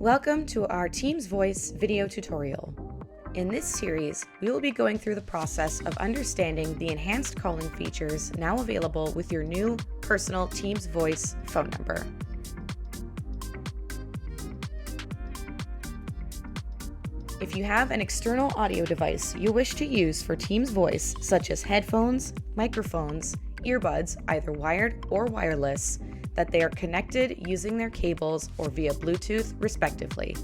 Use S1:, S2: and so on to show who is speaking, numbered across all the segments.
S1: Welcome to our Teams Voice video tutorial. In this series, we will be going through the process of understanding the enhanced calling features now available with your new personal Teams Voice phone number. If you have an external audio device you wish to use for Teams Voice, such as headphones, microphones, earbuds, either wired or wireless, that they are connected using their cables or via Bluetooth, respectively.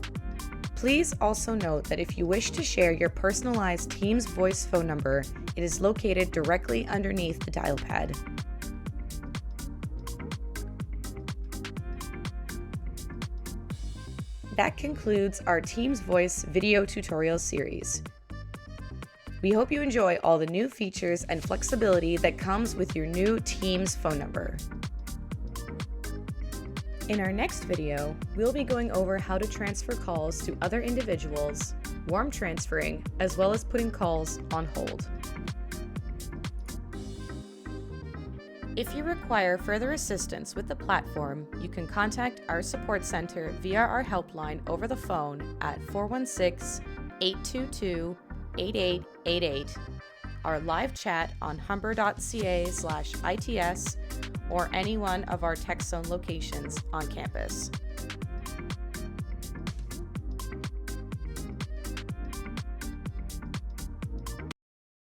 S1: Please also note that if you wish to share your personalized Teams Voice phone number, it is located directly underneath the dial pad. That concludes our Teams Voice video tutorial series. We hope you enjoy all the new features and flexibility that comes with your new Teams phone number. In our next video, we'll be going over how to transfer calls to other individuals, warm transferring, as well as putting calls on hold. If you require further assistance with the platform, you can contact our support center via our helpline over the phone at 416-822-8888, our live chat on humber.ca/its, or any one of our TechZone locations on campus.